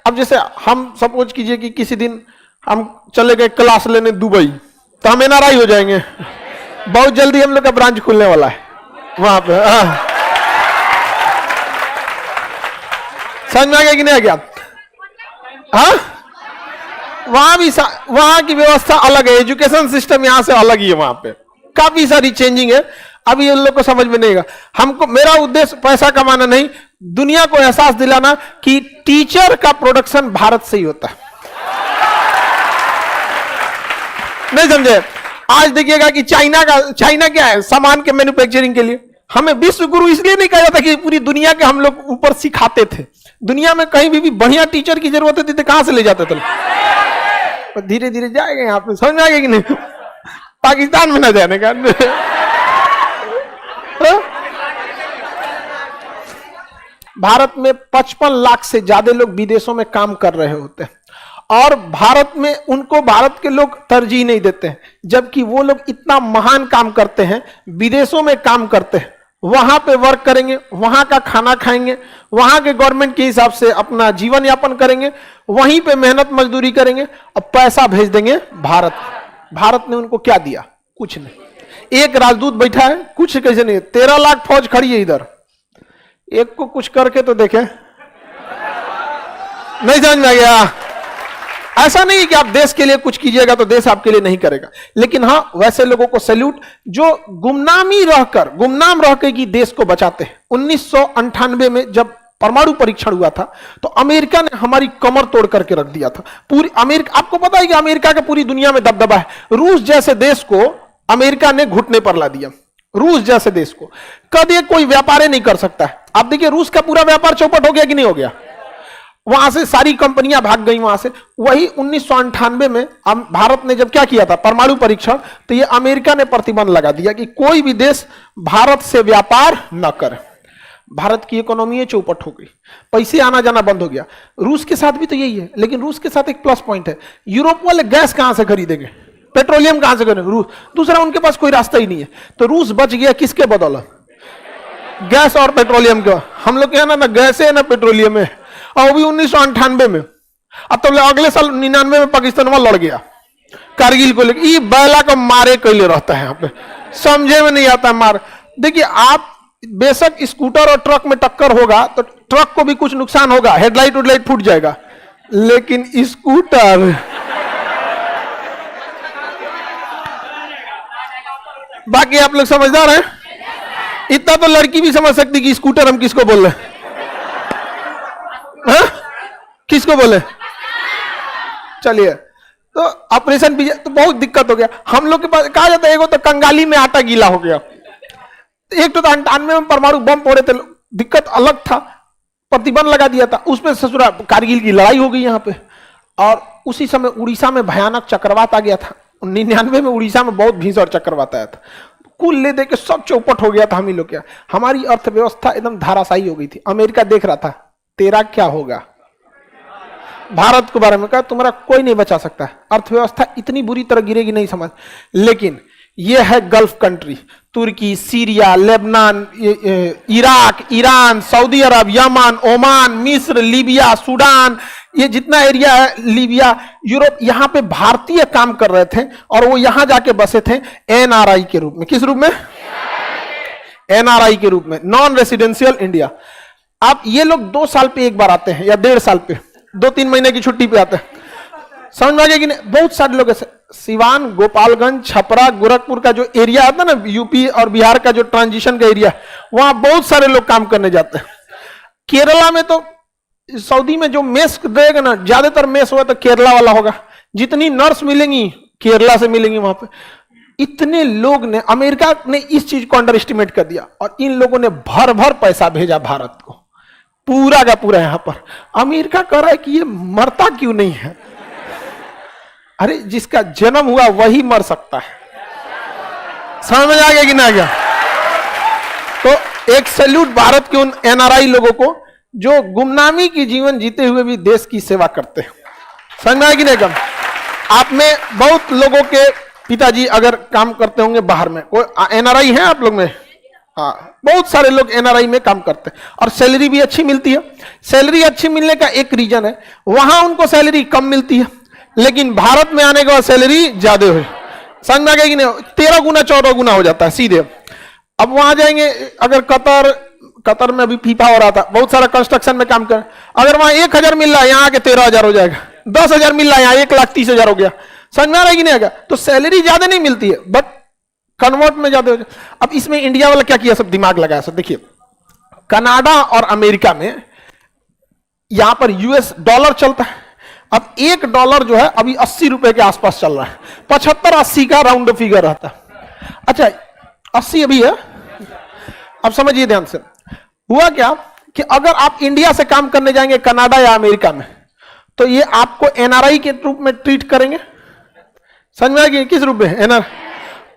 अब जैसे हम सपोज कीजिए कि किसी दिन हम चले गए क्लास लेने दुबई, तो हम एनआरआई हो जाएंगे। बहुत जल्दी हम लोग का ब्रांच खुलने वाला है वहां पे। समझ में आ गया कि नहीं आ गया? हाँ, वहां की व्यवस्था अलग है, एजुकेशन सिस्टम यहां से अलग ही है, वहां पे काफी सारी चेंजिंग है। अभी उन लोग को समझ में नहीं आएगा। हमको, मेरा उद्देश्य पैसा कमाना नहीं, दुनिया को एहसास दिलाना कि टीचर का प्रोडक्शन भारत से ही होता है। नहीं समझे? आज देखिएगा कि चाइना क्या है, सामान के मैन्युफैक्चरिंग के लिए हमें विश्व गुरु इसलिए नहीं कहा जाता कि पूरी दुनिया के हम लोग ऊपर सिखाते थे। दुनिया में कहीं भी बढ़िया टीचर की जरूरत होती थी, कहां से ले जाते थे? धीरे धीरे जाएगा यहाँ पे, समझ में आ गया कि नहीं? पाकिस्तान में ना जाने का। भारत में 55 लाख से ज्यादा लोग विदेशों में काम कर रहे होते हैं, और भारत में उनको भारत के लोग तरजीह नहीं देते हैं, जबकि वो लोग इतना महान काम करते हैं, विदेशों में काम करते हैं, वहां पे वर्क करेंगे, वहां का खाना खाएंगे, वहां के गवर्नमेंट के हिसाब से अपना जीवन यापन करेंगे, वहीं पे मेहनत मजदूरी करेंगे और पैसा भेज देंगे भारत। भारत ने उनको क्या दिया? कुछ नहीं। एक राजदूत बैठा है, कुछ कैसे नहीं, 13 लाख फौज खड़ी है इधर, एक को कुछ करके तो देखे। नहीं समझ में आ गया? ऐसा नहीं कि आप देश के लिए कुछ कीजिएगा तो देश आपके लिए नहीं करेगा, लेकिन हां, वैसे लोगों को सैल्यूट जो गुमनाम रहकर कि देश को बचाते हैं। 1998 में जब परमाणु परीक्षण हुआ था तो अमेरिका ने हमारी कमर तोड़ करके रख दिया था। पूरी अमेरिका, आपको पता है कि अमेरिका का पूरी दुनिया में दबदबा है। रूस जैसे देश को अमेरिका ने घुटने पर ला दिया। रूस जैसे देश को कभी कोई व्यापार नहीं कर सकता है। आप देखिए, रूस का पूरा व्यापार चौपट हो गया कि नहीं हो गया? वहां से सारी कंपनियां भाग गई वहां से। वही 1998 में भारत ने जब क्या किया था, परमाणु परीक्षण, तो ये अमेरिका ने प्रतिबंध लगा दिया कि कोई भी देश भारत से व्यापार न करे। भारत की इकोनॉमी चौपट हो गई, पैसे आना जाना बंद हो गया। रूस के साथ भी तो यही है, लेकिन रूस के साथ एक प्लस पॉइंट है, यूरोप वाले गैस कहां से खरीदेंगे, पेट्रोलियम कहां से खरीदेंगे? रूस। दूसरा, उनके पास कोई रास्ता ही नहीं है, तो रूस बच गया किसके बदौलत? गैस और पेट्रोलियम का। हम लोग के यहाँ ना गैस है ना पेट्रोलियम है, और वो भी 1998 में। अब तो अगले साल 99 में पाकिस्तान में लड़ गया कारगिल को लेकर। ये बैला को मारे कैले रहता है यहाँ पे, समझे में नहीं आता मार। देखिए, आप बेशक स्कूटर और ट्रक में टक्कर होगा तो ट्रक को भी कुछ नुकसान होगा, हेडलाइट फूट जाएगा, लेकिन स्कूटर, बाकी आप लोग समझदार हैं, इतना तो लड़की भी समझ सकती कि स्कूटर हम किसको बोल रहे हैं। किसको बोले? चलिए, तो ऑपरेशन भी तो बहुत दिक्कत हो गया हम लोग के पास। कहा जाता है एगो तो कंगाली में आटा गीला हो गया। एक तो 98 में परमाणु बम फोड़े थे, दिक्कत अलग था, प्रतिबंध लगा दिया था। उसमें ससुरा कारगिल की लड़ाई हो गई यहाँ पे, और उसी समय उड़ीसा में भयानक चक्रवात आ गया था। 99 में उड़ीसा में बहुत भीषण चक्रवात आया था, कुल ले दे के सब चौपट हो गया था। हम ही लोग क्या, हमारी अर्थव्यवस्था एकदम धाराशायी हो गई थी। अमेरिका देख रहा था तेरा क्या होगा। भारत के बारे में कहा तुम्हारा कोई नहीं बचा सकता, अर्थव्यवस्था इतनी बुरी तरह गिरेगी नहीं समझ। लेकिन यह है gulf country, Turkey, Syria, Lebanon, Iraq, Iran, Saudi Arab, Yemen, Oman, मिस्र, लीबिया, सूडान, ये जितना एरिया है, लीबिया, यूरोप, यहां पे भारतीय काम कर रहे थे और वो यहां जाके बसे थे एनआरआई के रूप में। किस रूप में? एनआरआई के रूप में, नॉन रेसिडेंशियल इंडिया। आप ये लोग 2 साल पे एक बार आते हैं या 1.5 साल पे, 2-3 महीने की छुट्टी पे आते हैं। समझ में आ गया कि नहीं? बहुत सारे लोग ऐसे, सिवान, गोपालगंज, छपरा, गोरखपुर का जो एरिया आता है ना, यूपी और बिहार का जो ट्रांजिशन का एरिया, वहां बहुत सारे लोग काम करने जाते हैं। केरला में तो, सऊदी में जो मेस देगा ना, ज्यादातर मेस हुआ तो केरला वाला होगा। जितनी नर्स मिलेंगी केरला से मिलेंगी वहां पे। इतने लोग ने, अमेरिका ने इस चीज को अंडर एस्टिमेट कर दिया और इन लोगों ने भर भर पैसा भेजा भारत को, पूरा का पूरा। यहां पर अमेरिका कह रहा है कि ये मरता क्यों नहीं है? अरे जिसका जन्म हुआ वही मर सकता है। समझ में आ गया कि ना आ गया? तो एक सैल्यूट भारत के उन एनआरआई लोगों को जो गुमनामी की जीवन जीते हुए भी देश की सेवा करते हैं। समझ में आया कि नहीं? आप में बहुत लोगों के पिताजी अगर काम करते होंगे बाहर में, कोई एनआरआई है आप लोग में? हाँ, बहुत सारे लोग एनआरआई में काम करते हैं और सैलरी भी अच्छी मिलती है। सैलरी अच्छी मिलने का एक रीजन है, वहां उनको सैलरी कम मिलती है, लेकिन भारत में आने के बाद सैलरी ज्यादा हुई। समझ में आ गया कि नहीं? 13 गुना 14 गुना हो जाता है सीधे। अब वहां जाएंगे, अगर कतर में अभी फीफा हो रहा था, बहुत सारा कंस्ट्रक्शन में काम कर, अगर वहां 1000 मिल रहा है, यहाँ आके 13,000 हो जाएगा। 10,000 मिल रहा है, यहाँ 1,30,000 हो गया। समझ में आ रहा है कि नहीं आएगा? तो सैलरी ज्यादा नहीं मिलती है, बट कन्वर्ट में ज्यादा हो जाए। अब इसमें इंडिया वाला क्या किया, सब दिमाग लगाया। सब देखिए, कनाडा और अमेरिका में यहां पर यूएस डॉलर चलता है। अब $1 जो है अभी 80 रुपए के आसपास चल रहा है। 75-80 का राउंड फिगर रहता है। अच्छा, 80 अभी है। अब समझिए ध्यान से, हुआ क्या कि अगर आप इंडिया से काम करने जाएंगे कनाडा या अमेरिका में, तो ये आपको एनआरआई के रूप में ट्रीट करेंगे। समझ में आएगी? किस रूप में? एनआरआई।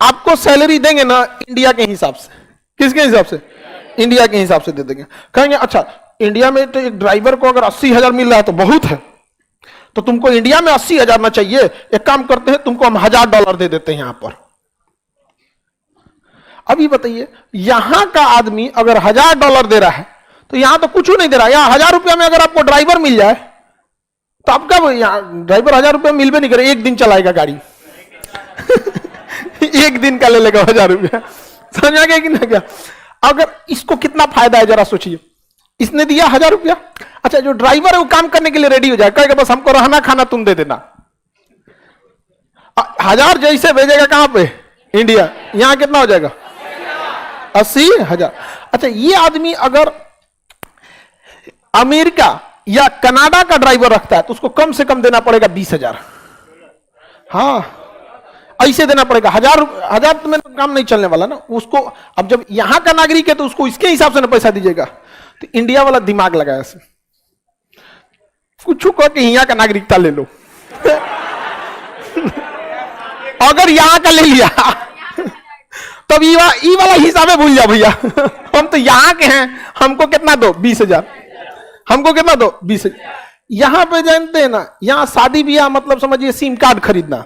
आपको सैलरी देंगे ना इंडिया के हिसाब से। किसके हिसाब से? इंडिया के हिसाब से दे देंगे। कहेंगे अच्छा, इंडिया में तो एक ड्राइवर को अगर 80,000 मिल रहा है तो बहुत है, तो तुमको इंडिया में 80,000 ना चाहिए, एक काम करते हैं, तुमको हम $1,000 दे देते हैं यहां पर। अभी बताइए, यहां का आदमी अगर $1,000 दे रहा है तो यहां तो कुछ नहीं दे रहा है। यहां 1,000 रुपया में अगर आपको ड्राइवर मिल जाए तो आपका ड्राइवर 1,000 रुपया मिलबे नहीं करे, एक दिन चलाएगा गाड़ी। एक दिन का ले लेगा 1,000 रुपया। समझ आ गया कि नहीं? क्या अगर इसको कितना फायदा है जरा सोचिए। इसने दिया 1,000 रुपया। अच्छा, जो ड्राइवर है वो काम करने के लिए रेडी हो जाए, कहेगा बस हमको रहना खाना तुम दे देना। 1,000 जैसे भेजेगा कहां पे? इंडिया। यहां कितना हो जाएगा? 80,000। अच्छा, ये आदमी अगर अमेरिका या कनाडा का ड्राइवर रखता है तो उसको कम से कम देना पड़ेगा 20,000। हाँ, ऐसे देना पड़ेगा। 1,000 तो मेरा काम नहीं चलने वाला ना उसको। अब जब यहां का नागरिक है तो उसको इसके हिसाब से ना पैसा दीजिएगा। तो इंडिया वाला दिमाग लगाया, कुछ कह के यहाँ का नागरिकता ले लो। अगर यहां का ले लिया तब ई वाला हिसाब है, भूल जाओ भैया। हम तो यहां के हैं, हमको कितना दो? 20,000। हमको कितना दो? 20,000। यहां पे जानते हैं ना, यहां शादी ब्याह मतलब समझिए सिम कार्ड खरीदना।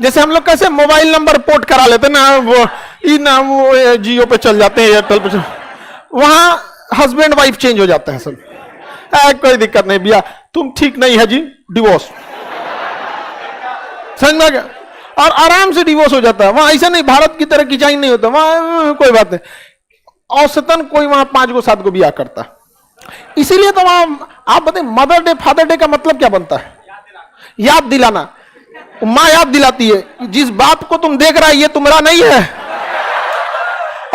जैसे हम लोग कैसे मोबाइल नंबर पोर्ट करा लेते ना, वो जियो पे चल जाते हैं, एयरटेल पे वहां हस्बैंड वाइफ चेंज हो जाते हैं सब। कोई दिक्कत नहीं भैया, तुम ठीक नहीं है जी, डिवोर्स। समझ में आ गया? और आराम से डिवोर्स हो जाता है। वहां ऐसा नहीं भारत की तरह किचाइन नहीं होता, वहां कोई बात नहीं। औसतन कोई वहां 5 गो 7 गो ब्याह करता। इसीलिए तो वहां आप बताइए, मदर डे फादर डे का मतलब क्या बनता है? याद दिलाना। मां याद दिलाती है जिस बाप को तुम देख रहा है ये तुम्हारा नहीं है,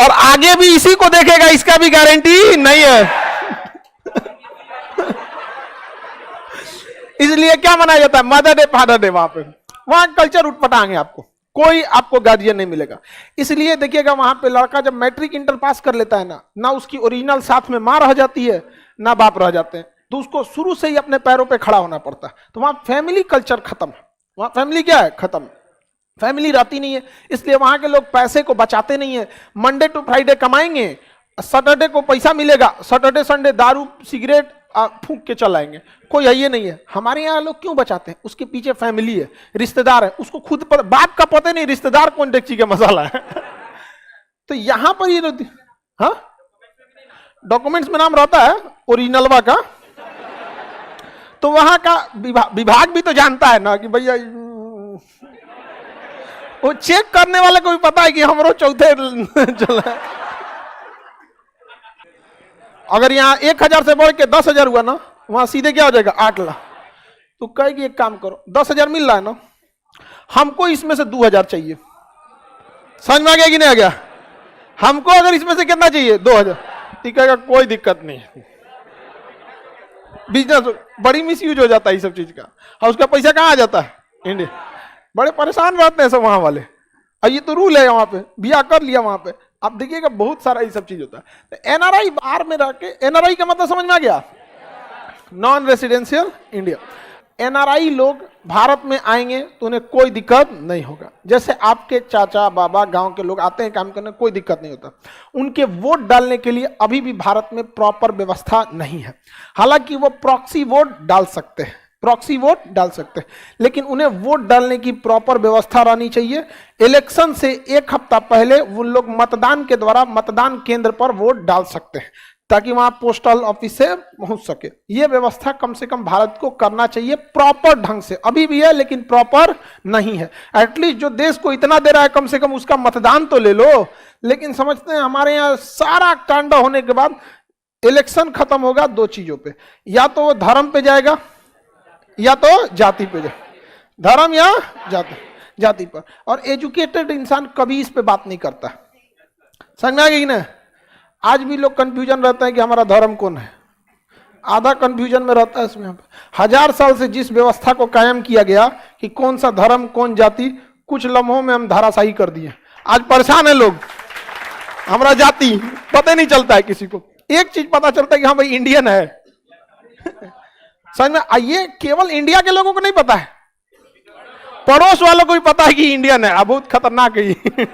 और आगे भी इसी को देखेगा, इसका भी गारंटी नहीं है। इसलिए क्या मनाया जाता है? Mother day father day. वहां कल्चर उठपटांगे, आपको कोई आपको गार्जियन नहीं मिलेगा। इसलिए देखिएगा, वहां पे लड़का जब मैट्रिक इंटर पास कर लेता है ना उसकी ओरिजिनल साथ में मां रह जाती है ना बाप रह जाते हैं, तो उसको शुरू से ही अपने पैरों पे खड़ा होना पड़ता है। तो वहां फैमिली कल्चर खत्म है। वहां फैमिली क्या है? खत्म। फैमिली रहती नहीं है। इसलिए वहां के लोग पैसे को बचाते नहीं है। मंडे टू फ्राइडे कमाएंगे, सैटरडे को पैसा मिलेगा, सैटरडे संडे दारू सिगरेट फूंक के चलाएंगे। कोई है ये नहीं है। हमारे यहाँ लोग क्यों बचाते हैं? उसके पीछे फैमिली है, रिश्तेदार है, उसको खुद बाप का पता नहीं रिश्तेदार कौन डेक्ची का मसाला है। तो यहां पर ये हाँ, डॉक्यूमेंट्स में नाम रहता है ओरिजिनलवा का, तो वहां का विभाग भी तो जानता है ना कि भैया, वो चेक करने वाले को भी पता है कि हमरो चौथे चला। अगर यहाँ 1,000 से बढ़ के 10,000 हुआ ना, वहां सीधे क्या हो जाएगा? 8 लाख। तो कहेगी एक काम करो, 10,000 मिल रहा है ना, हमको इसमें से 2,000 चाहिए। समझ में आ गया कि नहीं आ गया? हमको अगर इसमें से कितना चाहिए? 2,000। ठीक कहेगा कोई दिक्कत नहीं। बिजनेस बड़ी मिसयूज हो जाता है इस सब चीज का, और उसका पैसा कहाँ आ जाता है? इंडिया। बड़े परेशान रहते हैं सब वहां वाले। और ये तो रूल है, वहां पे ब्याह कर लिया वहां पे। आप देखिएगा बहुत सारा ये सब चीज होता है। तो एनआरआई बाहर में रह के, एनआरआई का मतलब समझ में आ गया? Non residential India. एनआरआई लोग भारत में आएंगे तो उन्हें कोई दिक्कत नहीं होगा। जैसे आपके चाचा बाबा गांव के लोग आते हैं काम करने, कोई दिक्कत नहीं होता। उनके वोट डालने के लिए अभी भी भारत में प्रॉपर व्यवस्था नहीं है। हालांकि वो प्रॉक्सी वोट डाल सकते हैं, प्रॉक्सी वोट डाल सकते हैं, लेकिन उन्हें वोट डालने की प्रॉपर व्यवस्था रहनी चाहिए। इलेक्शन से एक हफ्ता पहले वो लोग मतदान के द्वारा मतदान केंद्र पर वोट डाल सकते हैं, ताकि वहां पोस्टल ऑफिस से पहुंच सके। ये व्यवस्था कम से कम भारत को करना चाहिए प्रॉपर ढंग से। अभी भी है लेकिन प्रॉपर नहीं है। एटलीस्ट जो देश को इतना दे रहा है, कम से कम उसका मतदान तो ले लो। लेकिन समझते हैं हमारे यहाँ सारा कांड होने के बाद इलेक्शन खत्म होगा दो चीजों पे, या तो वो धर्म पे जाएगा या तो जाति पे जाएगा, धर्म या जाति पर। और एजुकेटेड इंसान कभी इस पे बात नहीं करता। समझ में आ गई ना? आज भी लोग कंफ्यूजन रहता है कि हमारा धर्म कौन है, आधा कंफ्यूजन में रहता है इसमें। 1000 साल से जिस व्यवस्था को कायम किया गया कि कौन सा धर्म कौन जाति, कुछ लम्हों में हम धराशायी कर दिए। आज परेशान है लोग, हमारा जाति पता नहीं चलता है किसी को। एक चीज पता चलता है कि हाँ भाई इंडियन है। समझ में? ये केवल इंडिया के लोगों को नहीं पता है, पड़ोस वालों को भी पता है कि इंडियन है। बहुत खतरनाक है ये।